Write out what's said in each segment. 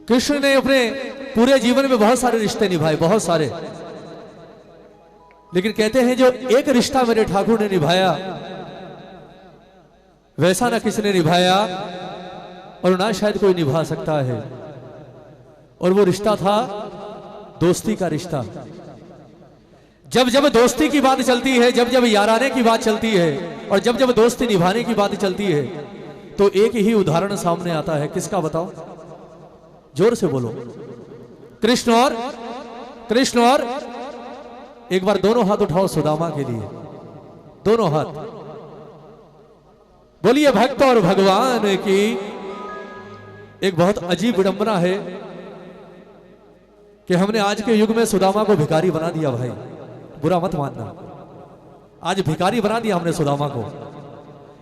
कृष्ण ने अपने पूरे जीवन में बहुत सारे रिश्ते निभाए, बहुत सारे, लेकिन कहते हैं जो एक रिश्ता मेरे ठाकुर ने निभाया वैसा ना किसी ने निभाया और ना शायद कोई निभा सकता है। और वो रिश्ता था दोस्ती का रिश्ता। जब जब दोस्ती की बात चलती है, जब जब याराने की बात चलती है और जब जब दोस्ती निभाने की बात चलती है तो एक ही उदाहरण सामने आता है। किसका बताओ? जोर से बोलो। कृष्ण और एक बार दोनों हाथ उठाओ सुदामा के लिए, दोनों हाथ बोलिए भक्त और भगवान की। एक बहुत अजीब विडंबना है कि हमने आज के युग में सुदामा को भिखारी बना दिया। भाई बुरा मत मानना, आज भिखारी बना दिया हमने सुदामा को।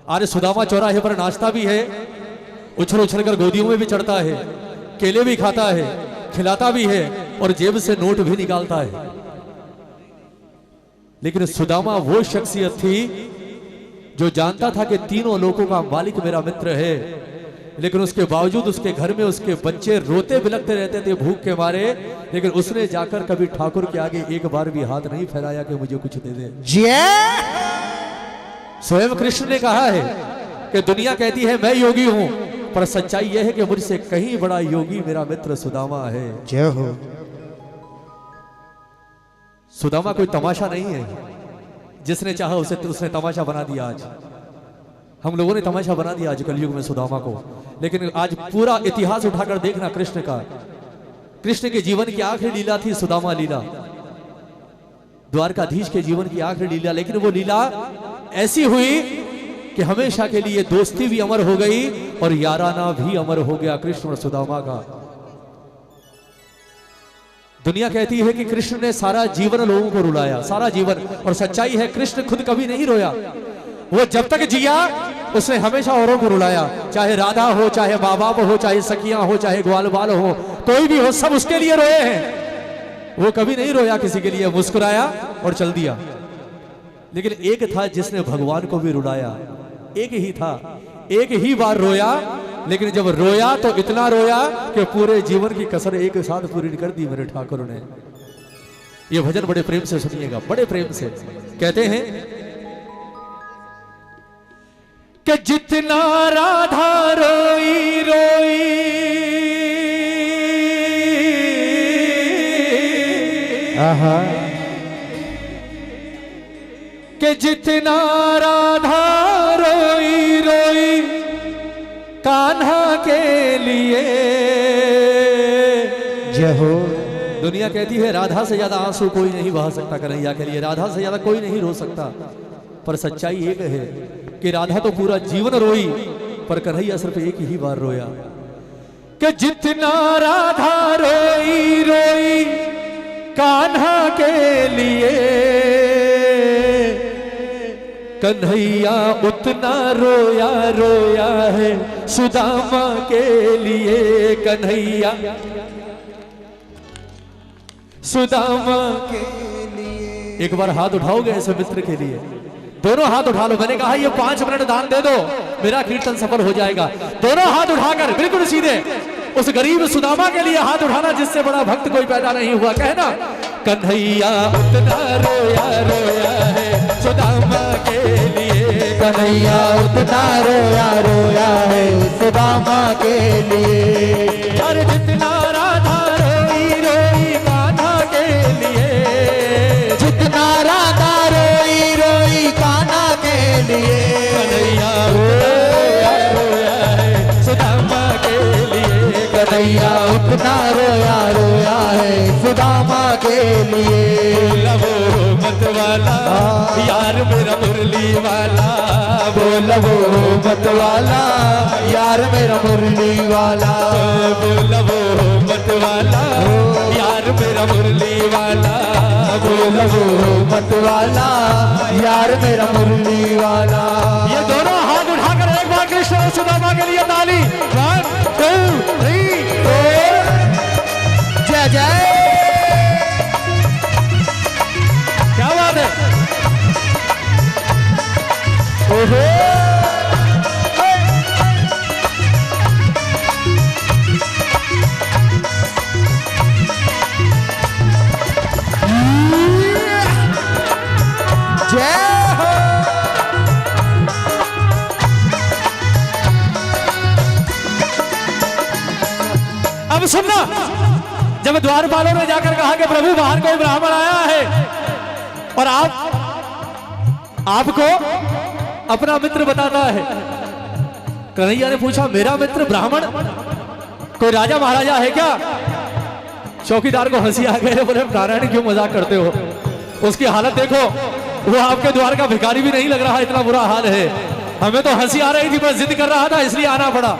आज सुदामा चौराहे पर नाचता भी है, उछल उछल कर गोदियों में भी चढ़ता है, केले भी खाता है, खिलाता भी है और जेब से नोट भी निकालता है। लेकिन सुदामा वो शख्सियत थी जो जानता था कि तीनों लोगों का मालिक मेरा मित्र है, लेकिन उसके बावजूद उसके घर में उसके बच्चे रोते बिलखते रहते थे भूख के मारे, लेकिन उसने जाकर कभी ठाकुर के आगे एक बार भी हाथ नहीं फैलाया कि मुझे कुछ दे दे। स्वयं कृष्ण ने कहा है कि दुनिया कहती है मैं योगी हूं, पर सच्चाई यह है कि मुझसे कहीं बड़ा योगी मेरा मित्र सुदामा है। जय हो। सुदामा कोई तमाशा नहीं है, जिसने चाहा उसे उसने तमाशा बना दिया। आज हम लोगों ने तमाशा बना दिया आज कलयुग में सुदामा को। लेकिन आज पूरा इतिहास उठाकर देखना कृष्ण का, कृष्ण के जीवन की आखिरी लीला थी सुदामा लीला, द्वारकाधीश के जीवन की आखिरी लीला। लेकिन वो लीला ऐसी हुई कि हमेशा के लिए दोस्ती भी अमर हो गई और याराना भी अमर हो गया कृष्ण और सुदामा का। दुनिया कहती है कि कृष्ण ने सारा जीवन लोगों को रुलाया, सारा जीवन, और सच्चाई है कृष्ण खुद कभी नहीं रोया। वो जब तक जिया उसने हमेशा औरों को रुलाया, चाहे राधा हो, चाहे माँ बाप हो, चाहे सखियां हो, चाहे ग्वाल बाल हो, कोई भी हो, सब उसके लिए रोए हैं। वो कभी नहीं रोया किसी के लिए, मुस्कुराया और चल दिया। लेकिन एक था जिसने भगवान को भी रुलाया, एक ही था, एक ही बार रोया। लेकिन जब रोया तो इतना रोया कि पूरे जीवन की कसर एक साथ पूरी कर दी मेरे ठाकुर ने। ये भजन बड़े प्रेम से सुनिएगा, बड़े प्रेम से। कहते हैं कि जितना राधा रोई रोई कि जितना राधा रोई रोई कान्हा के लिए। जय हो। दुनिया कहती है राधा से ज्यादा आंसू कोई नहीं बहा सकता कन्हैया के लिए, राधा से ज्यादा कोई नहीं रो सकता। पर सच्चाई एक है कि राधा तो पूरा जीवन रोई, पर कन्हैया सिर्फ एक ही बार रोया। कि जितना राधा रोई रोई कान्हा के लिए, कन्हैया उतना रोया रोया है सुदामा के लिए। कन्हैया सुदामा के लिए। एक बार हाथ उठाओगे ऐसे मित्र के लिए? दोनों हाथ उठा लो। मैंने कहा ये 5 मिनट दान दे दो, मेरा कीर्तन सफल हो जाएगा। दोनों हाथ उठाकर बिल्कुल सीधे उस गरीब सुदामा के लिए हाथ उठाना जिससे बड़ा भक्त कोई पैदा नहीं हुआ। कहना कन्हैया उतना रोया रोया है सुदामा के लिए। कन्हैया उतना रोया रोया है सुदामा के लिए। अरे जितना राधा रोई रोई कान्हा के लिए, जितना राधा रोई रोई कान्हा के लिए। कन्हैया रोया रोया है सुदामा के लिए। कन्हैया उतना रोया रोया है सुदामा के लिए। बोलो मत वाला यार मेरा मुरली वाला, बोलो मत वाला यार मेरा मुरली वाला। बोलो मत वाला यार मेरा मुरली वाला। बोलो मत वाला यार मेरा मुरली वाला। ये दोनों हाथ उठाकर एक बार कृष्ण और सुदामा के लिए ताली। 1 2 3 4। जय जय। क्या बात है? ओहो। अब सुनना, जब द्वारपालों ने जाकर कहा कि प्रभु बाहर कोई ब्राह्मण आया है और आपको अपना मित्र बताता है। कन्हैया ने पूछा, मेरा मित्र ब्राह्मण? कोई राजा महाराजा है क्या? चौकीदार को हंसी आ गई, बोले नारायण क्यों मजाक करते हो? उसकी हालत देखो, वो आपके द्वार का भिखारी भी नहीं लग रहा, इतना बुरा हाल है। हमें तो हंसी आ रही थी, मैं जिद कर रहा था इसलिए आना पड़ा।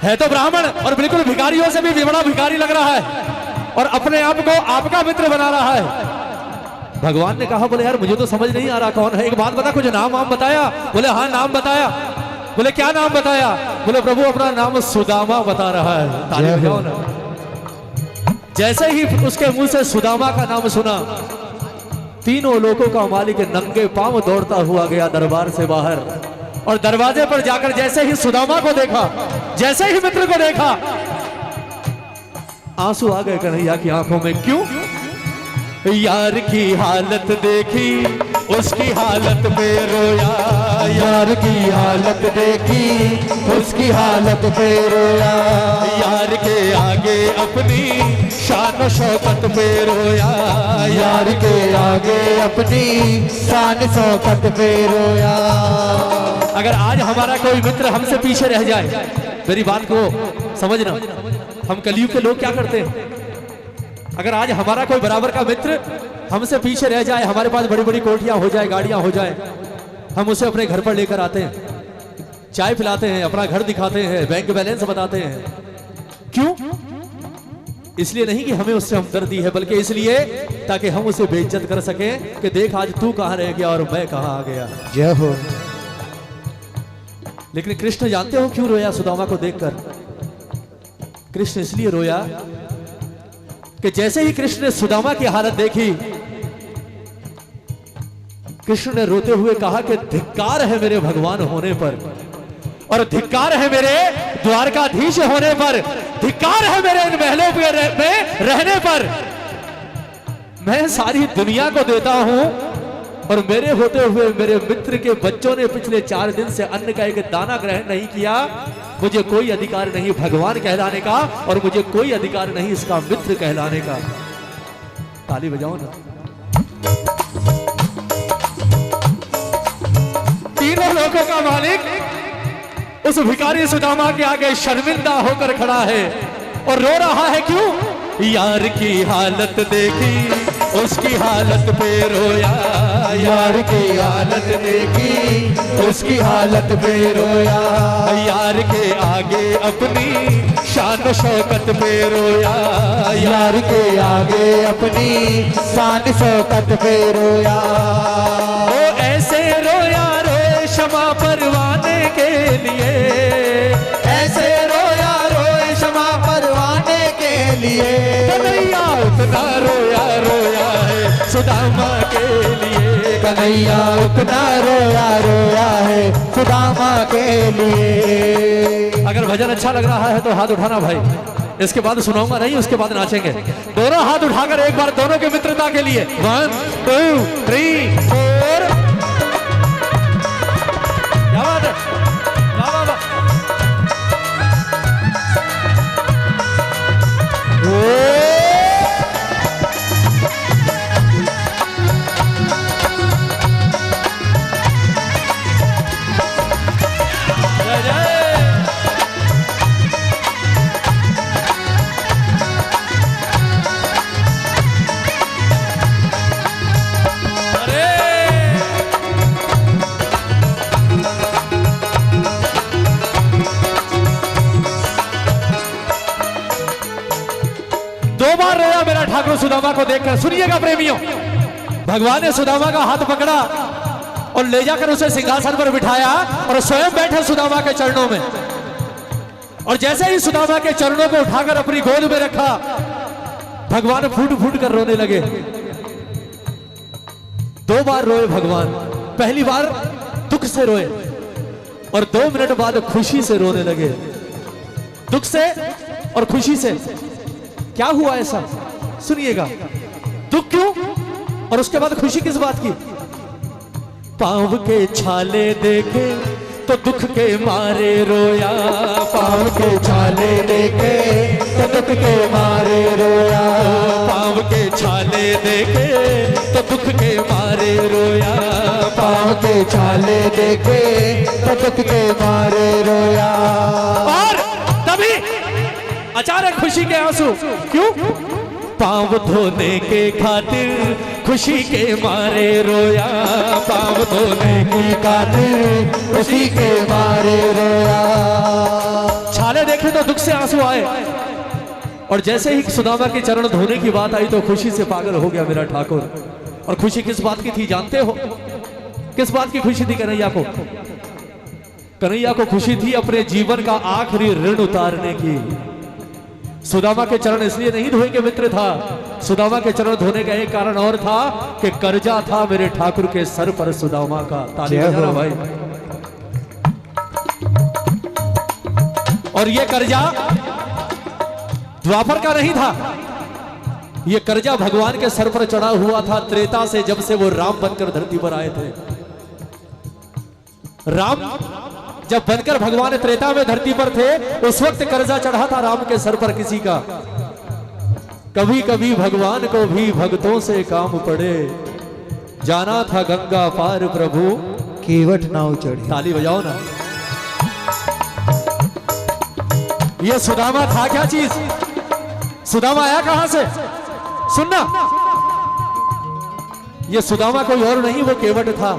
है तो ब्राह्मण और बिल्कुल भिखारियों से भी बड़ा भिखारी लग रहा है और अपने आप को आपका मित्र बना रहा है। भगवान ने कहा, बोले यार मुझे तो समझ नहीं आ रहा कौन है, एक बात बता, कुछ नाम वाम बताया? बोले हाँ नाम बताया। बोले क्या नाम बताया? बोले प्रभु अपना नाम सुदामा बता रहा है। ताली बजाओ ना। जैसे ही उसके मुंह से सुदामा का नाम सुना, तीनों लोगों का मालिक नंगे पांव दौड़ता हुआ गया दरबार से बाहर और दरवाजे पर जाकर जैसे ही सुदामा को देखा, जैसे ही मित्र को देखा, आंसू आ गए कन्हैया की आंखों में। क्यों? यार की हालत देखी, उसकी हालत पे रोया। यार की हालत देखी, उसकी हालत पे रोया। यार के आगे अपनी शान शौकत पे रोया। यार के आगे अपनी शान शौकत पे रोया। अगर आज हमारा कोई मित्र हमसे पीछे रह जाए, मेरी बात को समझना, हम कलयुग के लोग क्या करते हैं? अगर आज हमारा कोई बराबर का मित्र हमसे पीछे रह जाए, हमारे पास बड़ी बड़ी कोठियां हो जाए, गाड़ियां हो जाए, हम उसे अपने घर पर लेकर आते हैं, चाय पिलाते हैं, अपना घर दिखाते हैं, बैंक बैलेंस बताते हैं। क्यों? इसलिए नहीं कि हमें उससे हमदर्दी है, बल्कि इसलिए ताकि हम उसे बेइज्जत कर सकें कि देख आज तू कहां रह गया और मैं कहां आ गया। जय हो। लेकिन कृष्ण जानते हो क्यों रोया सुदामा को देखकर? कृष्ण इसलिए रोया कि जैसे ही कृष्ण ने सुदामा की हालत देखी, कृष्ण ने रोते हुए कहा कि धिक्कार है मेरे भगवान होने पर, और धिक्कार है मेरे द्वारकाधीश होने पर, धिक्कार है मेरे इन महलों में रहने पर। मैं सारी दुनिया को देता हूं और मेरे होते हुए मेरे मित्र के बच्चों ने पिछले 4 दिन से अन्न का एक दाना ग्रहण नहीं किया। मुझे कोई अधिकार नहीं भगवान कहलाने का और मुझे कोई अधिकार नहीं इसका मित्र कहलाने का। ताली बजाओ ना। तीनों लोगों का मालिक उस भिखारी सुदामा के आगे शर्मिंदा होकर खड़ा है और रो रहा है। क्यों? यार की हालत देखी, उसकी हालत पे रोया। यार की हालत देखी, उसकी हालत पे रोया। यार के आगे अपनी शान शौकत पे रोया। यार के आगे अपनी शान शौकत पे रोया। ओ ऐसे रोया रोए क्षमा परवाने के लिए, ऐसे रोया रोए क्षमा परवाने के लिए। कन्हैया उतना रोया रोया है सुदामा के लिए। कन्हैया उतना रोया रोया है सुदामा के लिए। अगर भजन अच्छा लग रहा है तो हाथ उठाना भाई, इसके बाद सुनाऊंगा नहीं, उसके बाद नाचेंगे। दोनों हाथ उठाकर एक बार दोनों के मित्रता के लिए 1 2 3 4। क्या बात है, वाह वाह वाह। जय जय। दो बार रोया मेरा ठाकुर सुदामा को देखकर। सुनिएगा प्रेमियों, भगवान ने सुदामा का हाथ पकड़ा और ले जाकर उसे सिंहासन पर बिठाया और स्वयं बैठे सुदामा के चरणों में। और जैसे ही सुदामा के चरणों को उठाकर अपनी गोद में रखा, भगवान फूट फूट कर रोने लगे। 2 बार रोए भगवान। पहली बार दुख से रोए और 2 मिनट बाद खुशी से रोने लगे। दुख से और खुशी से। क्या हुआ ऐसा? सुनिएगा। दुख क्यों और उसके बाद खुशी किस बात की? पांव के छाले देखे तो दुख के मारे रोया। पाँव के छाले देखे के मारे रोया। पाँव के छाले देखे तो दुख के मारे रोया। पाँव के छाले देखे तो दुख के मारे रोया। और तभी अचानक खुशी के आंसू, क्यों? पाँव धोने के खातिर खुशी के मारे रोया। पाँव धोने की खातिर खुशी के मारे रोया। छाले देखे तो दुख से आंसू आए, और जैसे ही सुदामा के चरण धोने की बात आई तो खुशी से पागल हो गया मेरा ठाकुर। और खुशी किस बात की थी जानते हो? किस बात की खुशी थी कन्हैया को? कन्हैया को खुशी थी अपने जीवन का आखिरी ऋण उतारने की। सुदामा के चरण इसलिए नहीं धोए के मित्र था, सुदामा के चरण धोने का एक कारण और था कि कर्जा था मेरे ठाकुर के सर पर सुदामा का। ताली बजाना भाई। और ये कर्जा द्वापर का नहीं था, ये कर्जा भगवान के सर पर चढ़ा हुआ था त्रेता से, जब से वो राम बनकर धरती पर आए थे। राम जब बनकर भगवान त्रेता में धरती पर थे, उस वक्त कर्जा चढ़ा था राम के सर पर किसी का। कभी कभी भगवान को भी भक्तों से काम पड़े, जाना था गंगा पार प्रभु केवट नाव चढ़ी। ताली बजाओ ना। ये सुदामा था क्या चीज? सुदामा आया कहां से? सुनना, ये सुदामा कोई और नहीं, वो केवट था।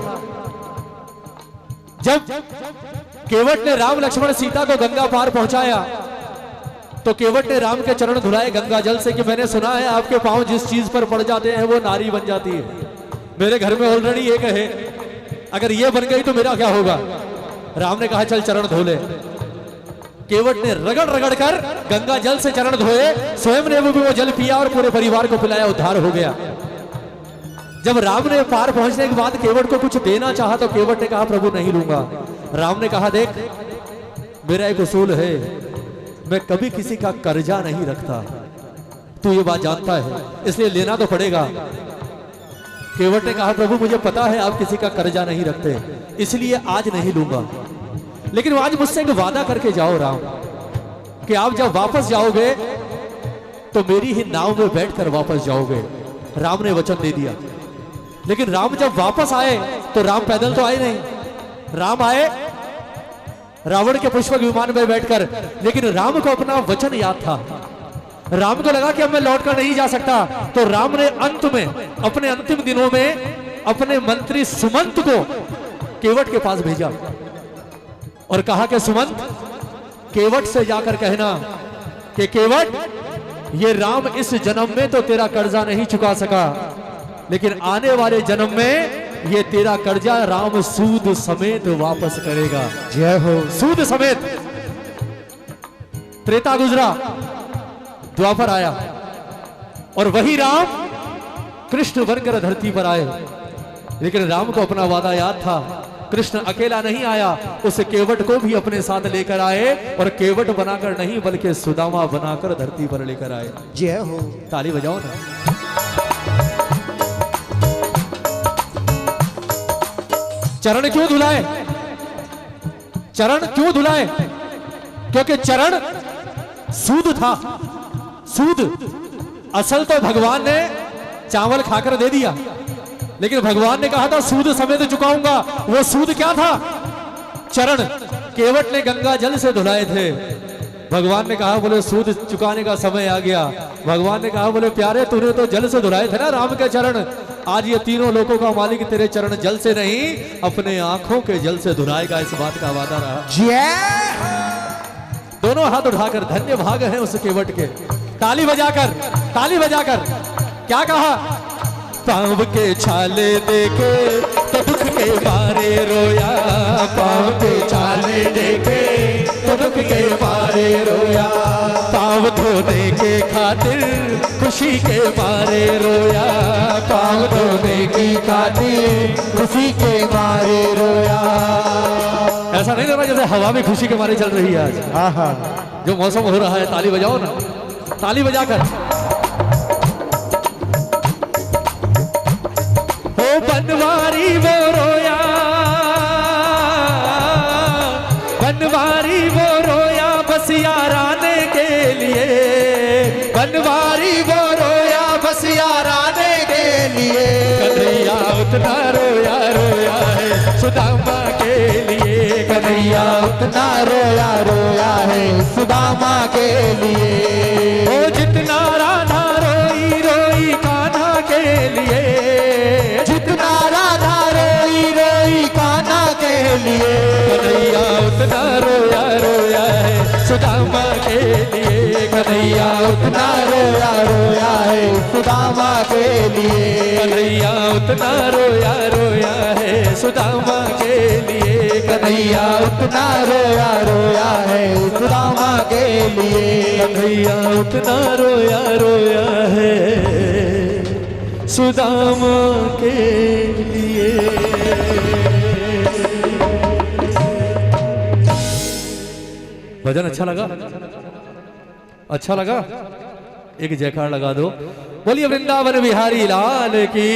जब केवट ने राम लक्ष्मण सीता को गंगा पार पहुंचाया तो केवट ने राम के चरण धुलाए गंगा जल से कि मैंने सुना है आपके पांव जिस चीज पर पड़ जाते हैं वो नारी बन जाती है। मेरे घर में ऑलरेडी एक है, अगर ये बन गई तो मेरा क्या होगा? राम ने कहा चल चरण धो ले। केवट ने रगड़ रगड़ कर गंगा जल से चरण धोए, स्वयं ने भी वो जल पिया और पूरे परिवार को पिलाया, उद्धार हो गया। जब राम ने पार पहुंचने के बाद केवट को कुछ देना चाहा तो केवट ने कहा प्रभु नहीं लूंगा। राम ने कहा देख मेरा एक उसूल है, मैं कभी किसी का कर्जा नहीं रखता, तू ये बात जानता है, इसलिए लेना तो पड़ेगा। केवट ने कहा प्रभु मुझे पता है आप किसी का कर्जा नहीं रखते, इसलिए आज नहीं लूंगा, लेकिन आज मुझसे एक वादा करके जाओ राम कि आप जब वापस जाओगे तो मेरी ही नाव में बैठकर वापस जाओगे। राम ने वचन दे दिया। लेकिन राम जब वापस आए तो राम पैदल तो आए नहीं, राम आए रावण के पुष्पक विमान में बैठकर, लेकिन राम को अपना वचन याद था। राम को लगा कि अब मैं लौटकर नहीं जा सकता, तो राम ने अंत में अपने अंतिम दिनों में अपने मंत्री सुमंत को केवट के पास भेजा और कहा कि सुमंत केवट से जाकर कहना कि केवट ये राम इस जन्म में तो तेरा कर्जा नहीं चुका सका, लेकिन आने वाले जन्म में ये तेरा कर्जा राम सूद समेत वापस करेगा। जय हो। सूद समेत। त्रेता गुजरा, द्वापर आया और वही राम कृष्ण बनकर धरती पर आए। लेकिन राम को अपना वादा याद था, कृष्ण अकेला नहीं आया, उस केवट को भी अपने साथ लेकर आए और केवट बनाकर नहीं बल्कि सुदामा बनाकर धरती पर लेकर आए। जय हो। ताली बजाओ ना। चरण क्यों धुलाए? चरण क्यों धुलाए? क्योंकि चरण सूद था। सूद असल तो भगवान ने चावल खाकर दे दिया, लेकिन भगवान ने कहा था सूद समेत चुकाऊंगा। वो सूद क्या था? चरण। केवट ने गंगा जल से धुलाए थे, भगवान ने कहा बोले सूद चुकाने का समय आ गया। भगवान ने कहा बोले प्यारे तूने तो जल से धुलाए थे ना राम के चरण, आज ये तीनों लोगों का मालिक तेरे चरण जल से नहीं अपने आंखों के जल से धुलाएगा, इस बात का वादा रहा। दोनों हाथ उठाकर धन्य भाग हैं उस केवट के। ताली बजाकर, ताली बजाकर क्या कहा? पाँव के छाले देखे तो दुख के मारे रोया, पाँव के छाले देखे तो दुख के मारे रोया, पाँव धोने के खातिर खुशी के मारे रोया, पाँव धोने की खातिर खुशी के मारे रोया। ऐसा नहीं लग रहा जैसे हवा में खुशी के मारे चल रही है आज? हाँ हाँ, जो मौसम हो रहा है। ताली बजाओ ना, ताली बजाकर। बनवारी वो रोया, बनवारी वो रोया बस याराने के लिए, बनवारी वो रोया बस याराने के लिए। कन्हैया उतना रोया रोया है सुदामा के लिए। कन्हैया उतना रोया रोया है सुदामा के लिए। ओ जितना राधा रोई रोई कान्हा के लिए। जितना राधा रोई रोई कान्हा के लिए। कन्हैया उतना रोया रोया है सुदामा के लिए। कन्हैया उतना रोया रोया है सुदामा के लिए। कन्हैया उतना रोया रोया है सुदामा के लिए। कन्हैया उतना रोया रोया है सुदामा के लिए। कन्हैया उतना रोया रोया है सुदामा के लिए। भजन अच्छा लगा? अच्छा लगा? एक जयकार लगा दो। बोलिए वृंदावन बिहारी लाल की।